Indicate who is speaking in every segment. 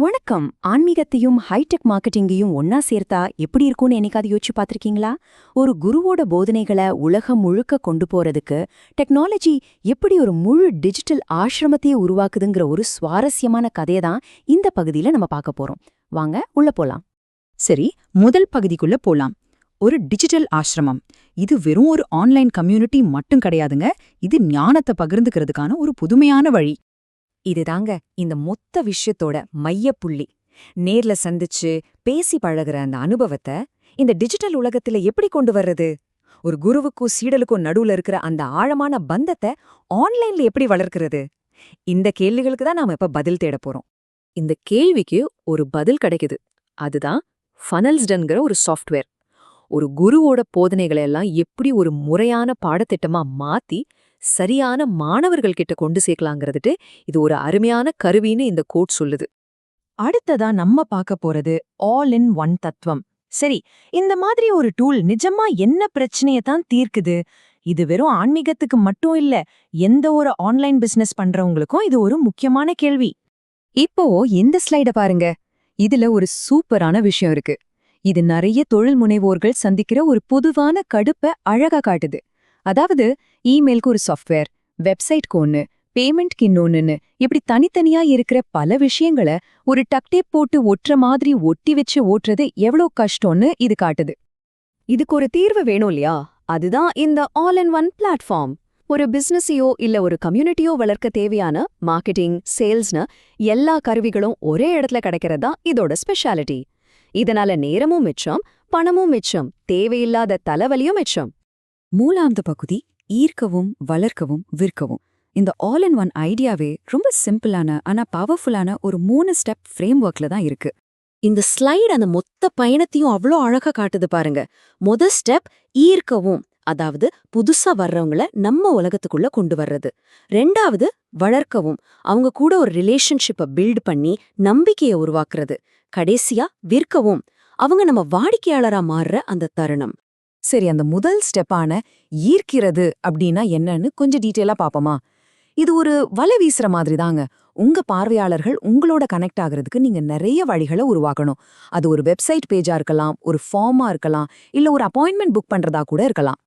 Speaker 1: வணக்கம். ஆன்மீகத்தையும் ஹைடெக் மார்க்கெட்டிங்கையும் ஒன்னா சேர்த்தா எப்படி இருக்கும்னு என்னைக்காவது யோசிச்சு பார்த்திருக்கீங்களா? ஒரு குருவோட போதனைகளை உலகம் முழுக்க கொண்டு போறதுக்கு டெக்னாலஜி எப்படி ஒரு முழு டிஜிட்டல் ஆசிரமத்தையே உருவாக்குதுங்கிற ஒரு சுவாரஸ்யமான கதையை தான் இந்த பகுதியில நம்ம பார்க்க போறோம். வாங்க உள்ள போலாம்.
Speaker 2: சரி, முதல் பகுதிக்குள்ள போலாம். ஒரு டிஜிட்டல் ஆசிரமம். இது வெறும் ஒரு ஆன்லைன் கம்யூனிட்டி மட்டும் கிடையாதுங்க. இது ஞானத்தை பகிர்ந்துக்கிறதுக்கான ஒரு புதுமையான வழி.
Speaker 1: இதுதாங்க இந்த மொத்த விஷயத்தோட மையப்புள்ளி. நேர்ல சந்திச்சு பேசி பழகுற அந்த அனுபவத்தை இந்த டிஜிட்டல் உலகத்துல எப்படி கொண்டு வர்றது? ஒரு குருவுக்கும் சீடலுக்கும் நடுவுல இருக்கிற அந்த ஆழமான பந்தத்தை ஆன்லைன்ல எப்படி வளர்க்கிறது? இந்த கேள்விகளுக்கு தான் நாம இப்ப பதில் தேட போறோம். இந்த கேள்விக்கு ஒரு பதில் கிடைக்குது. அதுதான் ஃபனல்ஸ்டன்கிற ஒரு சாஃப்ட்வேர். ஒரு குருவோட போதனைகளை எல்லாம் எப்படி ஒரு முறையான பாடத்திட்டமா மாத்தி சரியான மாணவர்கள் கிட்ட கொண்டு சேர்க்கலாங்கிறதுட்டு இது ஒரு அருமையான கருவின்னு இந்த கோட் சொல்லுது.
Speaker 2: அடுத்ததா நம்ம பார்க்க போறது ஆல் இன் ஒன் தத்துவம். சரி, இந்த மாதிரி ஒரு டூல் நிஜமா என்ன பிரச்சனையை தான் தீர்க்குது? இது வெறும் ஆன்மீகத்துக்கு மட்டும் இல்ல, எந்த ஒரு ஆன்லைன் பிசினஸ் பண்றவங்களுக்கும் இது ஒரு முக்கியமான கேள்வி.
Speaker 1: இப்போ இந்த ஸ்லைட பாருங்க. இதுல ஒரு சூப்பரான விஷயம் இருக்கு. இது நிறைய தொழில் முனைவோர்கள் சந்திக்கிற ஒரு பொதுவான கடுப்பை அழகா காட்டுது. அதாவது இமெயிலுக்கு ஒரு சாஃப்ட்வேர், வெப்சைட்க்கு ஒன்னு, பேமெண்ட்க்கு இன்னொன்னு, இப்படி தனித்தனியா இருக்கிற பல விஷயங்களை ஒரு டக்டேப் போட்டு ஒட்டுற மாதிரி ஒட்டி வச்சு ஓட்டுறது எவ்வளோ கஷ்டம்னு இது காட்டுது. இதுக்கு ஒரு தீர்வு வேணும் இல்லையா? அதுதான் இந்த ஆல் இன் ஒன் பிளாட்ஃபார்ம். ஒரு பிசினஸையோ இல்ல ஒரு கம்யூனிட்டியோ வளர்க்க தேவையான மார்க்கெட்டிங், சேல்ஸ்னு எல்லா கருவிகளும் ஒரே இடத்துல கிடைக்கிறதா இதோட ஸ்பெஷாலிட்டி. இதனால நேரமும் மிச்சம், பணமும் மிச்சம், தேவையில்லாத தலைவலியும் மிச்சம்.
Speaker 2: மூலாந்த பகுதி ஈர்க்கவும், வளர்க்கவும், விற்கவும். இந்த ஆல் இன் ஒன் ஐடியாவே ரொம்ப சிம்பிளான ஆனா பவர்ஃபுல்லான ஒரு 3 ஸ்டெப் ஃப்ரேம் ஒர்க்ல தான் இருக்கு.
Speaker 1: இந்த ஸ்லைடு அந்த மொத்த பயணத்தையும் அவ்வளோ அழகா காட்டுது பாருங்க. முதல் ஸ்டெப் ஈர்க்கவும், அதாவது புதுசா வர்றவங்கள நம்ம உலகத்துக்குள்ள கொண்டு வர்றது. ரெண்டாவது வளர்க்கவும், அவங்க கூட ஒரு ரிலேஷன்ஷிப்பை பில்ட் பண்ணி நம்பிக்கையை உருவாக்குறது. கடைசியா விற்கவும், அவங்க நம்ம வாடிக்கையாளரா மாறுற அந்த தருணம்.
Speaker 2: சரி, அந்த முதல் ஸ்டெப்பான ஈர்க்கிறது அப்படின்னா என்னன்னு கொஞ்சம் டீட்டெயிலா பாப்போமா? இது ஒரு வலை வீசுற மாதிரி தாங்க. உங்க பார்வையாளர்கள் உங்களோட கனெக்ட் ஆகுறதுக்கு நீங்க நிறைய வழிகளை உருவாக்கணும். அது ஒரு வெப்சைட் பேஜா இருக்கலாம், ஒரு ஃபார்மா இருக்கலாம், இல்ல ஒரு அப்பாயின்மெண்ட் புக் பண்றதா கூட இருக்கலாம்.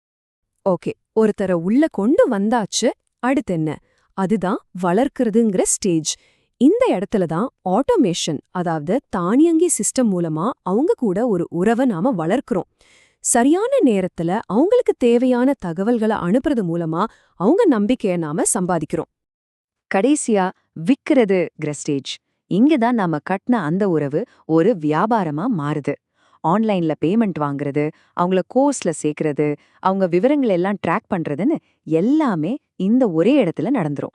Speaker 1: ஓகே, ஒருத்தரை உள்ள கொண்டு வந்தாச்சு. அடுத்து என்ன? அதுதான் வளர்க்கறதுங்கிற ஸ்டேஜ். இந்த இடத்துல தான் ஆட்டோமேஷன், அதாவது தானியங்கி சிஸ்டம் மூலமா அவங்க கூட ஒரு உறவை நாம வளர்க்கிறோம். சரியான நேரத்துல அவங்களுக்கு தேவையான தகவல்களை அனுப்புறது மூலமா அவங்க நம்பிக்கைய நாம சம்பாதிக்கிறோம். கடைசியா விக்கிறதுங்கிற ஸ்டேஜ். இங்கதான் நாம கட்டின அந்த உறவு ஒரு வியாபாரமா மாறுது. ஆன்லைன்ல பேமெண்ட் வாங்குறது, அவங்கள கோர்ஸ்ல சேர்க்கறது, அவங்க விவரங்கள் எல்லாம் ட்ராக் பண்றதுன்னு எல்லாமே இந்த ஒரே இடத்துல நடந்துரும்.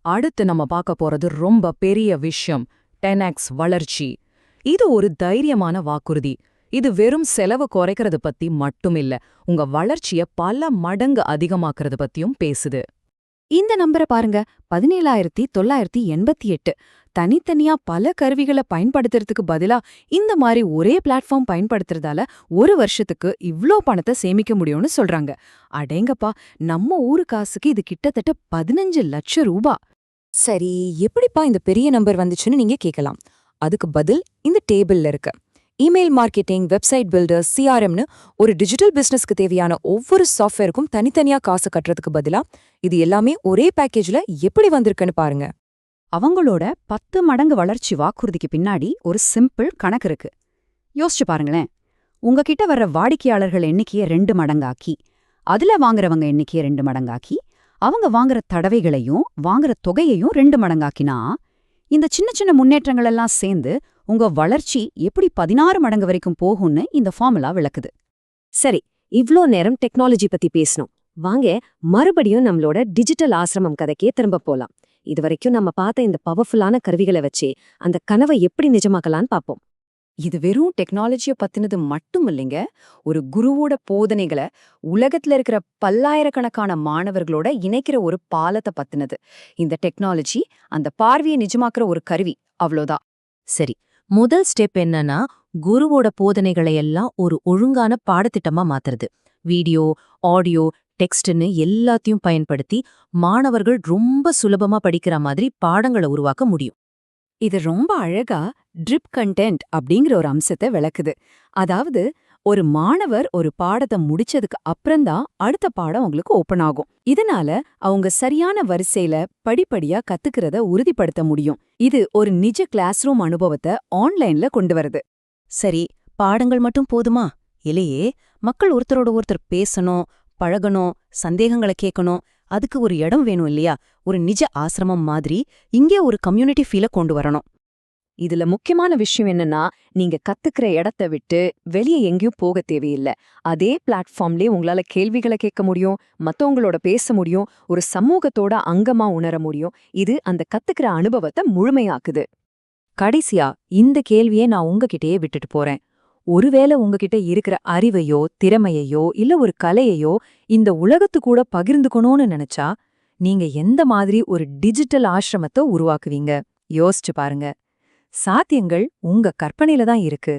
Speaker 2: அடுத்து நம்ம பார்க்க போறது ரொம்ப பெரிய விஷயம், 10x வளர்ச்சி. இது ஒரு தைரியமான வாக்குறுதி. இது வெறும் செலவு குறைக்கிறது பத்தி மட்டுமில்ல, உங்க வளர்ச்சிய பல மடங்கு அதிகமாக்குறது பத்தியும் பேசுது.
Speaker 1: இந்த நம்பரை பாருங்க, 17,988. தனித்தனியா பல கருவிகளை பயன்படுத்துறதுக்கு பதிலா இந்த மாதிரி ஒரே பிளாட்ஃபார்ம் பயன்படுத்துறதால ஒரு வருஷத்துக்கு இவ்ளோ பணத்தை சேமிக்க முடியும்னு சொல்றாங்க. அடேங்கப்பா, நம்ம ஊரு காசுக்கு இது கிட்டத்தட்ட 15 லட்சம் ரூபா.
Speaker 2: சரி, எப்படிப்பா இந்த பெரிய நம்பர் வந்துச்சுன்னு நீங்க கேட்கலாம். அதுக்கு பதில் இந்த டேபிள்ல இருக்கு. இமெயில் மார்க்கெட்டிங், வெப்சைட் பில்டர், சிஆர்எம்னு ஒரு டிஜிட்டல் பிசினஸ்க்கு தேவையான ஒவ்வொரு சாஃப்ட்வேருக்கும் தனித்தனியா காசு கட்டுறதுக்கு பதிலா இது எல்லாமே ஒரே பேக்கேஜ்ல எப்படி வந்திருக்குன்னு பாருங்க. அவங்களோட 10 மடங்கு வளர்ச்சி வாக்குறுதிக்கு பின்னாடி ஒரு சிம்பிள் கணக்கு இருக்கு. யோசிச்சு பாருங்களேன். உங்ககிட்ட வர்ற வாடிக்கையாளர்கள் எண்ணிக்கையை 2 மடங்காக்கி, அதுல வாங்குறவங்க எண்ணிக்கையை 2 மடங்காக்கி, அவங்க வாங்குற தடவைகளையும் வாங்குற தொகையையும் 2 மடங்காக்கினா, இந்த சின்ன சின்ன முன்னேற்றங்கள் எல்லாம் சேர்ந்து உங்க வளர்ச்சி எப்படி 16 மடங்கு வரைக்கும் போகும்னு இந்த ஃபார்முலா விளக்குது.
Speaker 1: சரி, இவ்ளோ நேரம் டெக்னாலஜி பத்தி பேசணும். வாங்க மறுபடியும் நம்மளோட டிஜிட்டல் ஆசிரமம் கதைக்கே திரும்ப போலாம். இதுவரைக்கும் நம்ம பார்த்த இந்த பவர்ஃபுல்லான கருவிகளை வச்சு அந்த கனவை எப்படி நிஜமாக்கலான்னு பார்ப்போம். இது வெறும் டெக்னாலஜியை பத்தினது மட்டும் இல்லைங்க. ஒரு குருவோட போதனைகளை உலகத்துல இருக்கிற பல்லாயிரக்கணக்கான மாணவர்களோட இணைக்கிற ஒரு பாலத்தை பத்தினது. இந்த டெக்னாலஜி அந்த பார்வையை நிஜமாக்குற ஒரு கருவி, அவ்வளோதான். சரி, முதல் ஸ்டெப் என்னன்னா குருவோட போதனைகளை எல்லாம் ஒரு ஒழுங்கான பாடத்திட்டமா மாத்துறது. வீடியோ, ஆடியோ, டெக்ஸ்ட்னு எல்லாத்தையும் பயன்படுத்தி மாணவர்கள் ரொம்ப சுலபமா படிக்கிற மாதிரி பாடங்களை உருவாக்க முடியும். இது ரொம்ப அழகா ட்ரிப் கண்டென்ட் அப்படிங்கிற ஒரு அம்சத்தை விளக்குது. அதாவது ஒரு மாணவர் ஒரு பாடத்தை முடிச்சதுக்கு அப்புறம்தான் அடுத்த பாடம் அவங்களுக்கு ஓபன் ஆகும். இதனால அவங்க சரியான வரிசையில படிப்படியா கத்துக்கிறத உறுதிப்படுத்த முடியும். இது ஒரு நிஜ கிளாஸ் ரூம் அனுபவத்தை ஆன்லைன்ல கொண்டு வருது.
Speaker 3: சரி, பாடங்கள் மட்டும் போதுமா? இல்லையே, மக்கள் ஒருத்தரோட ஒருத்தர் பேசணும், பழகணும், சந்தேகங்களை கேட்கணும். அதுக்கு ஒரு இடம் வேணும் இல்லையா? ஒரு நிஜ ஆசிரமம் மாதிரி இங்கே ஒரு கம்யூனிட்டி ஃபீல கொண்டு வரணும்.
Speaker 1: இதுல முக்கியமான விஷயம் என்னன்னா, நீங்க கத்துக்கிற இடத்த விட்டு வெளியே எங்கேயும் போக தேவையில்ல. அதே பிளாட்ஃபார்ம்லயே உங்களால கேள்விகளை கேட்க முடியும், மத்தவங்களோட பேச முடியும், ஒரு சமூகத்தோட அங்கமா உணர முடியும். இது அந்த கத்துக்கிற அனுபவத்தை முழுமையாக்குது. கடைசியா இந்த கேள்வியை நான் உங்ககிட்டயே விட்டுட்டு போறேன். ஒருவேளை உங்ககிட்ட இருக்கிற அறிவையோ திறமையையோ இல்ல ஒரு கலையையோ இந்த உலகத்து கூட பகிர்ந்துக்கணும்னு நினைச்சா நீங்க எந்த மாதிரி ஒரு டிஜிட்டல் ஆசிரமத்தை உருவாக்குவீங்க? யோசிச்சு பாருங்க. சாத்தியங்கள் உங்க கற்பனையில தான் இருக்கு.